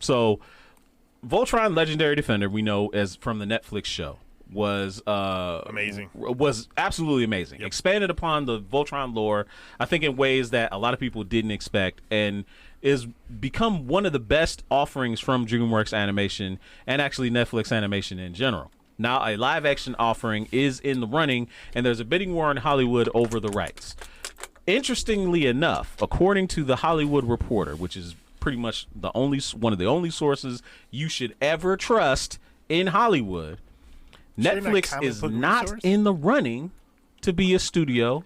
So Voltron Legendary Defender, we know as from the Netflix show, was amazing. Was absolutely amazing. Yep. Expanded upon the Voltron lore, I think, in ways that a lot of people didn't expect, and is become one of the best offerings from DreamWorks Animation and actually Netflix Animation in general. Now a live action offering is in the running, and there's a bidding war in Hollywood over the rights. Interestingly enough, according to the Hollywood Reporter, which is pretty much one of the only sources you should ever trust in Hollywood, Netflix is not in the running to be a studio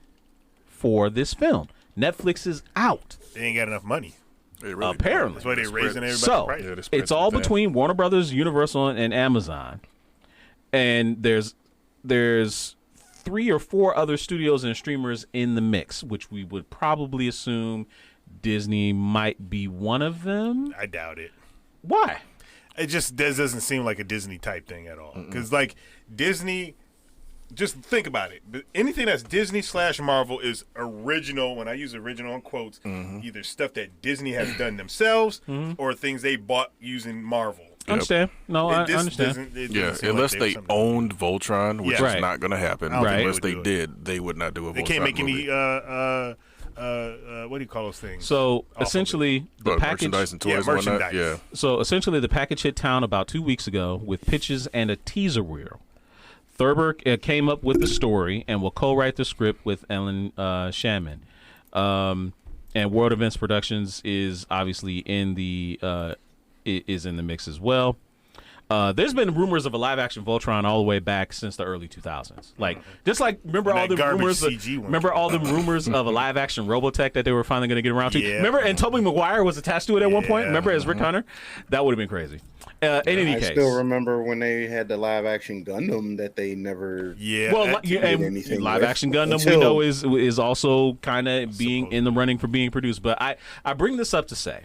for this film. Netflix is out. They ain't got enough money. Really apparently. That's why they're raising everybody's price. So, it's all between Warner Brothers, Universal, and Amazon. And there's 3 or 4 other studios and streamers in the mix, which we would probably assume Disney might be one of them. I doubt it. Why? It just doesn't seem like a Disney type thing at all. Because like Disney, just think about it. Anything that's Disney / Marvel is original. When I use original in quotes, either stuff that Disney has done themselves or things they bought using Marvel. Yep. Understand? No, I understand. Unless they owned Voltron, which is not going to happen. Right. Unless they did, they would not do a Voltron. They can't make movie. any. What do you call those things? So essentially, the package, merchandise and toys, merchandise. Yeah. So essentially, the package hit town about 2 weeks ago with pitches and a teaser reel. Thurber came up with the story and will co-write the script with Ellen Shamman. And World Events Productions is obviously in the mix as well. There's been rumors of a live-action Voltron all the way back since the early 2000s. Like, just like remember all the rumors of a live-action Robotech that they were finally going to get around to. Yeah. Remember, and Tobey Maguire was attached to it at one point. Remember, as Rick Hunter, that would have been crazy. In any case, I still remember when they had the live-action Gundam that they never. Yeah. Well, and live-action Gundam we know is also kind of being in the running for being produced. But I bring this up to say,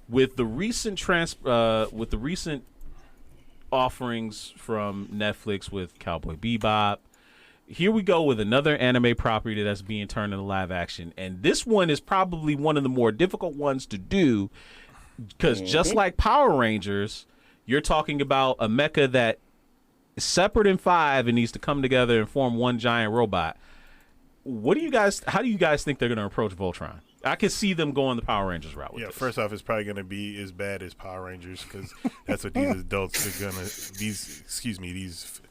with the recent offerings from Netflix with Cowboy Bebop, here we go with another anime property that's being turned into live action, and this one is probably one of the more difficult ones to do because just like Power Rangers, you're talking about a mecha that is separate in 5 and needs to come together and form one giant robot. How do you guys think they're going to approach Voltron? I could see them going the Power Rangers route with this. First off, it's probably going to be as bad as Power Rangers because that's what these adults are going to, these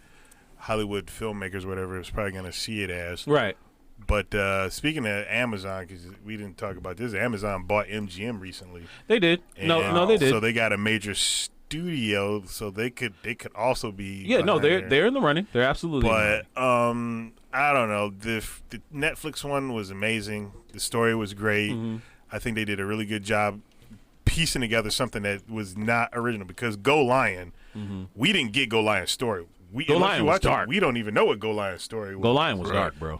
Hollywood filmmakers, whatever, is probably going to see it as. Right. But speaking of Amazon, because we didn't talk about this, Amazon bought MGM recently. They did. No, they did. So they got a major studio, so they could also be. Yeah, no, they're in the running. They're absolutely. But I don't know. The Netflix one was amazing. The story was great. I think they did a really good job piecing together something that was not original because Go Lion, we didn't get Go Lion's story. Go Lion was dark. We don't even know what Go Lion's story was. Go Lion was dark, bro.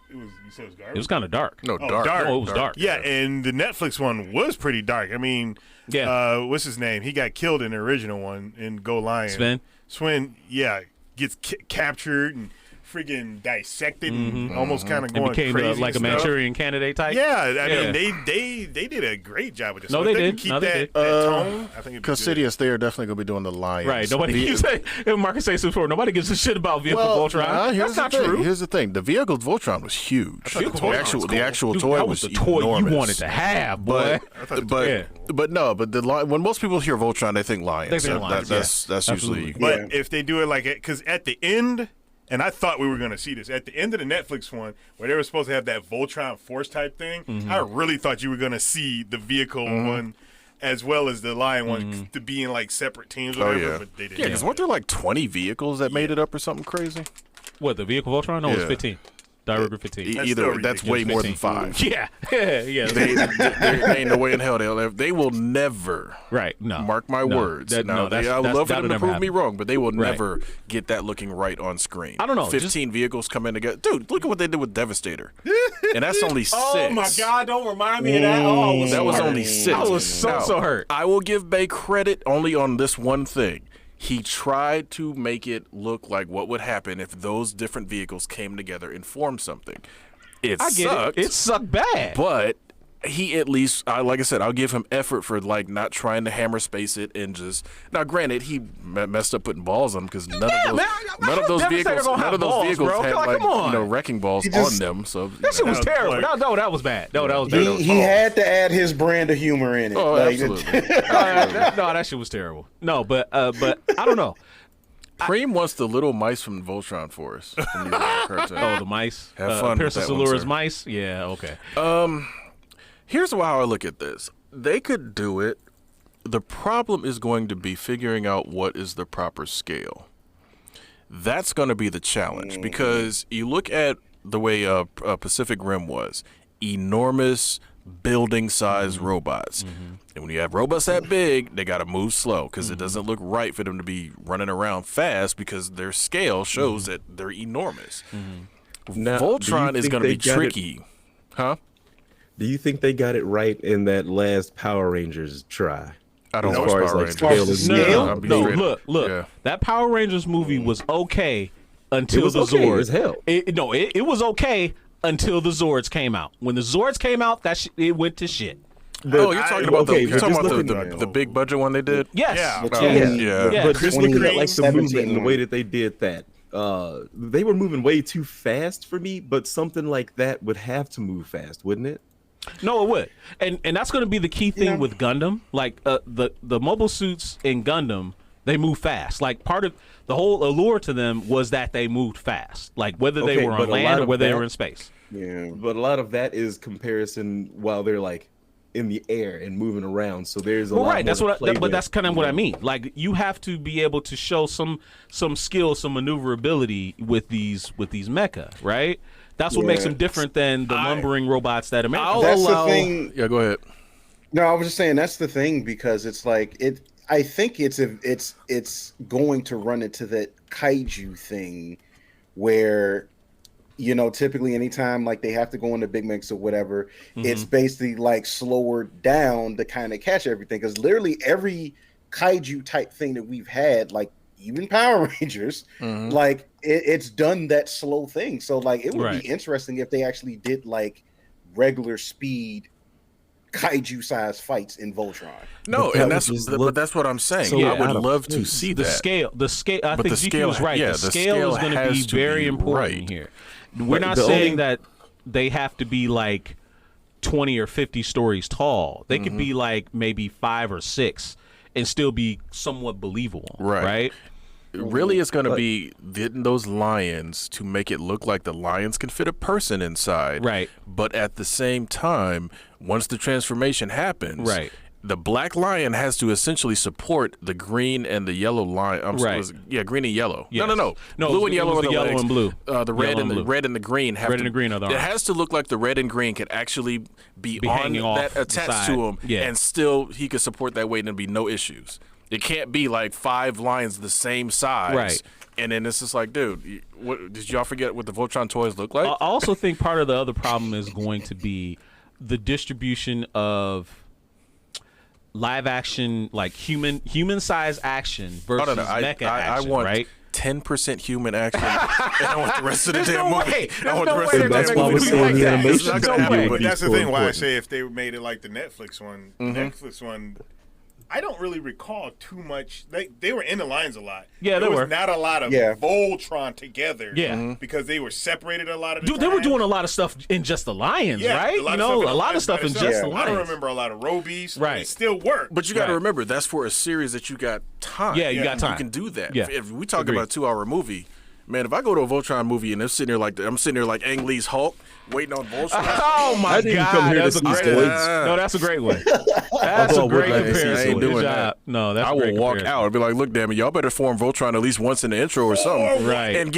You said it was garbage? It was kind of dark. No, dark. Dark. Oh, it was dark. Yeah, and the Netflix one was pretty dark. I mean, what's his name? He got killed in the original one in Go Lion. Sven, gets captured and freaking dissected and almost kind of going became crazy. Like a Manchurian Candidate type. Yeah, I mean, they did a great job with this. No, so they did. Keep that tone. I think Cassidius, they are definitely going to be doing the Lions. Right. Nobody Marcus says before. Nobody gives a shit about vehicle Voltron. That's not true. Here's the thing. The vehicle Voltron was huge. The actual toy was the toy enormous. you wanted to have, boy. When most people hear Voltron, they think Lions. They think Lions. That's usually. But if they do it like it, because at the end. And I thought we were going to see this. At the end of the Netflix one, where they were supposed to have that Voltron Force type thing, I really thought you were going to see the vehicle one as well as the Lion one to be in like separate teams or whatever, but they didn't. Yeah, because weren't there like 20 vehicles that made it up or something crazy? What, the vehicle Voltron? No, it was 15. Direct 15. That's way more than 5. Yeah. They ain't no way in hell they will never. Right. No. Mark my words. I would love for them to prove me wrong, but they will never get that looking right on screen. I don't know. 15 vehicles come in together. Dude, look at what they did with Devastator. And that's only 6. Oh my God! Don't remind me of that. Oh, that was only 6. I was so hurt. I will give Bay credit only on this one thing. He tried to make it look like what would happen if those different vehicles came together and formed something. It sucked. It sucked bad. But he at least, like I said, I'll give him effort for like not trying to hammer space it and just. Now, granted, he messed up putting balls on them because none of those vehicles had like wrecking balls on them. So that shit was terrible. No, that was bad. No, that was bad. He had to add his brand of humor in it. Oh, absolutely. That shit was terrible. No, but I don't know. Preem wants the little mice from Voltron for us. The mice. Have fun. Princess Allura's mice. Yeah. Okay. Here's how I look at this. They could do it. The problem is going to be figuring out what is the proper scale. That's going to be the challenge because you look at the way Pacific Rim was. Enormous building-sized robots. And when you have robots that big, they got to move slow because it doesn't look right for them to be running around fast because their scale shows that they're enormous. Now, Voltron is going to be tricky. Huh? Do you think they got it right in that last Power Rangers try? I don't watch Power Rangers. No, look. Yeah. That Power Rangers movie was okay until the okay Zords. As hell. It was okay until the Zords came out. When the Zords came out, it went to shit. But you're talking about the big budget one they did? Yes. Yeah. But just looking at like the movement and the way that that they did that, they were moving way too fast for me. But something like that would have to move fast, wouldn't it? No, it would, and that's going to be the key thing with Gundam. Like the mobile suits in Gundam, they move fast. Like part of the whole allure to them was that they moved fast. Like whether they were on land or whether they were in space. Yeah, but a lot of that is comparison while they're like in the air and moving around. So there's a lot. Right. That's but that's kind of what I mean. Like you have to be able to show some skill, some maneuverability with these mecha, right? That's what makes them different than the lumbering robots that America. That's the thing. Yeah, go ahead. No, I was just saying that's the thing because it's like it. I think it's going to run into that kaiju thing, where, typically anytime like they have to go into big mix or whatever, it's basically like slower down to kind of catch everything. Because literally every kaiju type thing that we've had, like even Power Rangers, like it's done that slow thing. So like it would be interesting if they actually did like regular speed kaiju size fights in Voltron. No, and that's what I'm saying. So I would love to see the scale. I think GQ is right. The scale is going to be very important here. We're not saying that they have to be like 20 or 50 stories tall. They could be like maybe 5 or 6 and still be somewhat believable. Right? Really, it's going to be getting those lions to make it look like the lions can fit a person inside. Right. But at the same time, once the transformation happens, the black lion has to essentially support the green and the yellow lion. Green and yellow. Yes. No. Blue and yellow are the yellow legs. And blue. The red and the red and the green have red and the green are the arms. It has to look like the red and green could actually be on that attached to him, and still he could support that weight and be no issues. It can't be like 5 lions the same size. And then it's just like, dude, what, did y'all forget what the Voltron toys look like? I also think part of the other problem is going to be the distribution of live action, like human size action versus mecha action. I want right? 10% human action, and I want the rest of the damn movie. I want the rest of the That's damn why we're movie saying like the that. animation It's not gonna happen. But that's the thing why I say if they made it like the Netflix one, I don't really recall too much. They were in the lines a lot. Yeah, there were was not a lot of Voltron together. Yeah, because they were separated a lot of the time. They were doing a lot of stuff in just the lions, right? A lot of stuff in just the lions. I don't remember a lot of Robies. Right, it still worked. But you got to remember that's for a series that you got time. Yeah, you got time. You can do that. Yeah. If we talk about a 2-hour movie. Man, if I go to a Voltron movie and I'm sitting there like Ang Lee's Hulk, waiting on Voltron. Oh my God, that's a great one. No, that's a great one. That's a great comparison. I ain't doing that. No, that's. I will walk out and be like, look, damn it, y'all better form Voltron at least once in the intro or something, right? And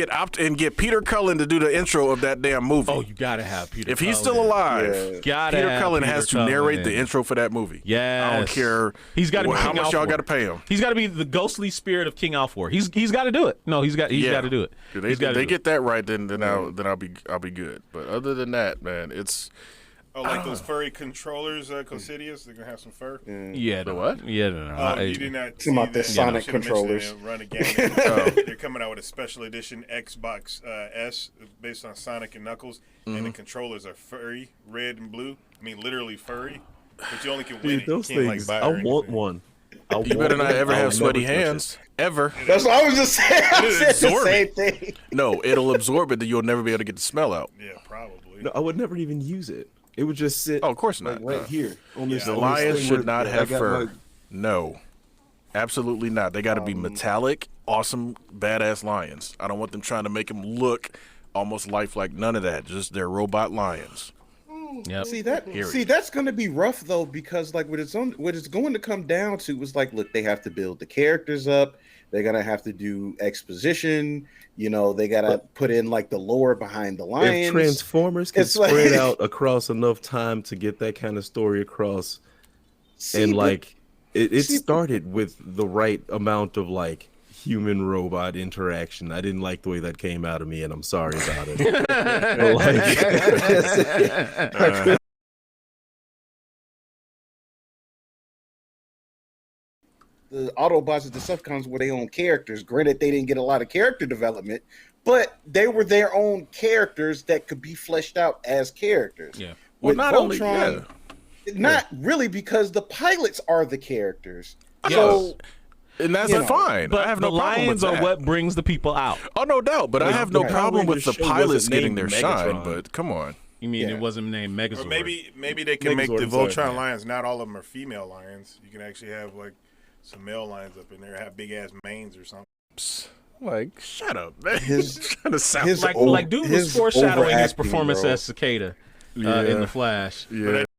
get Peter Cullen to do the intro of that damn movie. Oh, you gotta have Peter. If he's still alive, Peter Cullen has to narrate the intro for that movie. Yeah, I don't care. He's got to be how much y'all got to pay him. He's got to be the ghostly spirit of King Alfor. He's got to do it. No, he's got to do it. They get that right, then I'll be good. But other than that, man, it's. Oh, like those furry controllers, Cosidius, they're gonna have some fur. Yeah, the what? Yeah, no. You did not see about the Sonic controllers. Run again. They're coming out with a special edition Xbox S based on Sonic and Knuckles, and the controllers are furry, red and blue. I mean, literally furry, but you only can win Dude, it. those You can't things, like buy I or want anything. one. You better not ever have sweaty hands. Ever. That's what I was just saying. I It'll said the absorb same it. thing. No, it'll absorb it that you'll never be able to get the smell out. Yeah, probably. No, I would never even use it. It would just sit. Oh, of course like, not. right here on this. The on this lions thing should where not I have got fur. my- No. Absolutely not. They got to be metallic, awesome, badass lions. I don't want them trying to make them look almost lifelike. None of that. Just they're robot lions. Yep. See that's going to be rough though, because like what it's going to come down to is like, look, they have to build the characters up. They're gonna have to do exposition. You know, they gotta put in like the lore behind the lions. If Transformers can It's like- spread out across enough time to get that kind of story across, and like it started with the right amount of like human robot interaction. I didn't like the way that came out of me, and I'm sorry about it. Like, the Autobots and Decepticons were their own characters. Granted, they didn't get a lot of character development, but they were their own characters that could be fleshed out as characters. Yeah. Well, With not Voltron, only not really, because the pilots are the characters. Yes. So and that's You know, fine. But I have the no problem lions with are that. what brings the people out. Oh, no doubt. But I Like, have no the problem Power with the Rangers show pilots wasn't getting named their shine. Megatron. But come on. You mean Yeah. it wasn't named Megazord? Or maybe they can make the Megazord, sorry. Voltron lions. Not all of them are female lions. You can actually have like some male lions up in there, have big ass manes or something. Like, shut up, man. His- trying to sound his like old- like dude was his foreshadowing his overacting, performance bro. as Cicada in Yeah. the Flash. yeah.